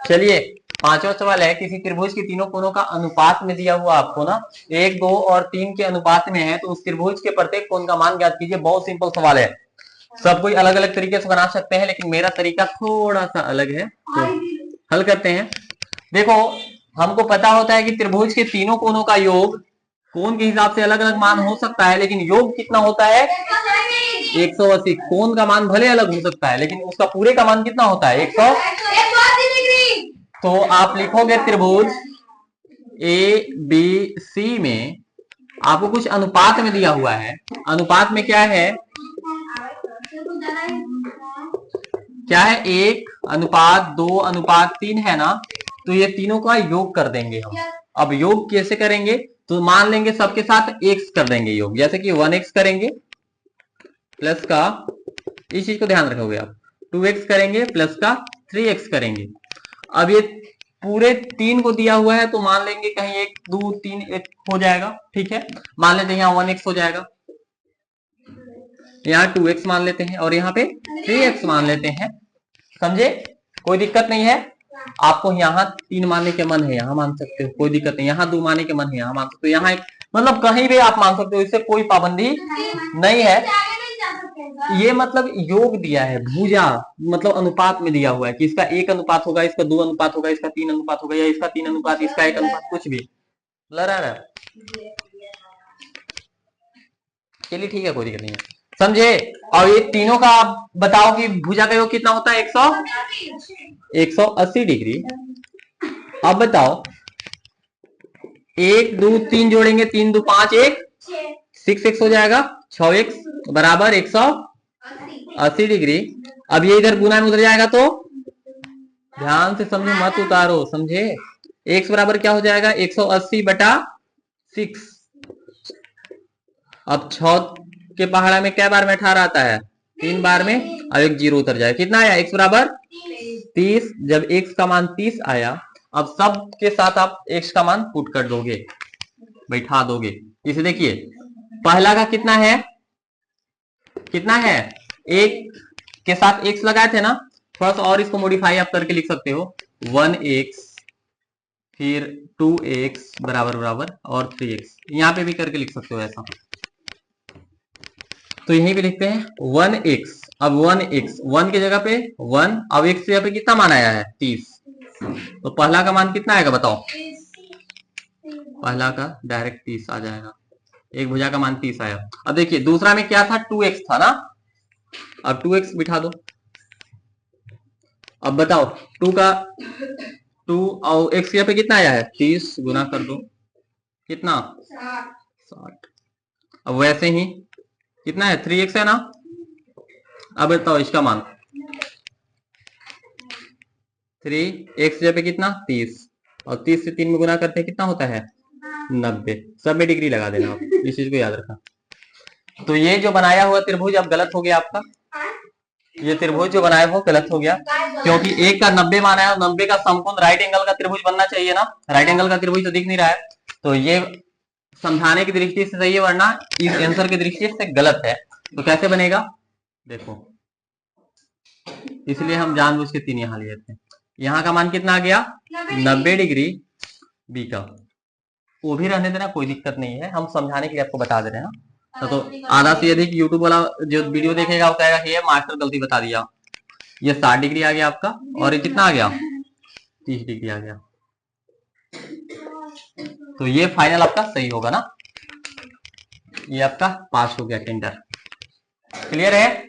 चलिए पांचवा सवाल है, किसी त्रिभुज के तीनों कोणों का अनुपात में दिया हुआ आपको ना 1, 2 और 3 के अनुपात में है, तो उस त्रिभुज के प्रत्येक कोण का मान ज्ञात कीजिए। बहुत सिंपल सवाल है, सब कोई अलग अलग तरीके से बना सकते हैं, लेकिन मेरा तरीका थोड़ा सा अलग है, तो हल करते हैं। देखो हमको पता होता है कि त्रिभुज के तीनों कोणों का योग कोण के हिसाब से अलग अलग मान हो सकता है, लेकिन योग कितना होता है 180। कोण का मान भले अलग हो सकता है, लेकिन उसका पूरे का मान कितना होता है 180 डिग्री। तो आप लिखोगे त्रिभुज ए बी सी में आपको कुछ अनुपात में दिया हुआ है। अनुपात में क्या है, 1:2:3 है ना, तो ये तीनों का योग कर देंगे हम। अब योग कैसे करेंगे, तो मान लेंगे सबके साथ x कर देंगे योग, जैसे कि 1x करेंगे प्लस का, इस चीज को ध्यान रखोगे आप, 2x करेंगे प्लस का 3x करेंगे। अब ये पूरे 3 को दिया हुआ है, तो मान लेंगे कहीं 1 2 3 1 हो जाएगा, ठीक है। मान लेते हैं यहाँ 1x हो जाएगा, यहाँ 2x मान लेते हैं और यहाँ पे 3x मान लेते हैं, समझे, कोई दिक्कत नहीं है। आपको यहाँ 3 मानने के मन है यहाँ मान सकते हो, कोई दिक्कत नहीं। यहाँ 2 मानने के मन है यहाँ मान सकते हो, यहाँ एक मतलब कहीं भी आप मान सकते हो, इससे कोई पाबंदी नहीं है। ये मतलब योग दिया है, भुजा मतलब अनुपात में दिया हुआ है कि इसका 1 अनुपात होगा, इसका 2 अनुपात होगा, इसका 3 अनुपात होगा, या इसका 3 अनुपात, इसका 1 अनुपात, कुछ भी लड़ा रहा। चलिए ठीक है, कोई दिक्कत नहीं है, समझे। और ये तीनों का आप बताओ कि भुजा का योग कितना होता है 180 डिग्री। अब बताओ 1 2 3 जोड़ेंगे, 3 2 5 1 6x हो जाएगा, 6x बराबर 180 डिग्री। अब ये इधर गुना में उधर जाएगा, तो ध्यान से समझो मत उतारो, समझे। x बराबर क्या हो जाएगा 180/6। अब 6 के पहाड़ा में क्या बार में 18 आता है, 3 बार में, अब एक 0 उतर जाएगा, कितना आया x बराबर 30। जब x का मान 30 आया, अब सब के साथ आप x का मान पुट कर दोगे, बैठा दोगे। इसे देखिए पहला का कितना है, एक के साथ x लगाए थे ना, थोड़ा सा और इसको मॉडिफाई आप करके लिख सकते हो, 1x फिर 2x बराबर बराबर और 3x, यहाँ पे भी करके लिख सकते हो ऐसा। तो यहीं पे लिखते हैं 1x। अब 1x 1 की जगह पे 1, अब x की जगह पे कितना मान आया है 30, तो पहला का मान कितना आएगा बताओ, पहला का डायरेक्ट 30 आ जाएगा, एक भुजा का मान 30 आया। अब देखिए दूसरा में क्या था 2x था ना, अब 2x बिठा दो। अब बताओ 2 और x की जगह पे कितना आया है 30, गुना कर दो, कितना 60। अब वैसे ही कितना है 3x है ना, अब बताओ इसका मान 3x जगह पे कितना 30, और 30 से 3 में गुना करते हैं कितना होता है 90। सब में डिग्री लगा देना आप, इस चीज को याद रखना। तो ये जो बनाया हुआ त्रिभुज अब गलत हो गया आपका, ये त्रिभुज जो बनाया हुआ गलत हो गया, क्योंकि 1 का 90 माना है, 90 का समकोण राइट एंगल का त्रिभुज बनना चाहिए ना, राइट एंगल का त्रिभुज तो दिख नहीं रहा है, तो ये समझाने की दृष्टि से सही है, वरना इस आंसर की दृष्टि से गलत है। तो कैसे बनेगा देखो, इसलिए हम जानबूझ के 3 यहाँ लिए थे। यहाँ का मान कितना आ गया 90 डिग्री, बी का वो भी रहने देना, कोई दिक्कत नहीं है, हम समझाने के लिए आपको बता दे रहे हैं। तो आधा से अधिक यूट्यूब वाला जो वीडियो देखेगा वो कहेगा कि ये मास्टर गलती बता दिया। ये 60 डिग्री आ गया आपका, और ये कितना आ गया 30 डिग्री आ गया, तो ये फाइनल आपका सही होगा ना, ये आपका पास हो गया टेंडर। क्लियर है।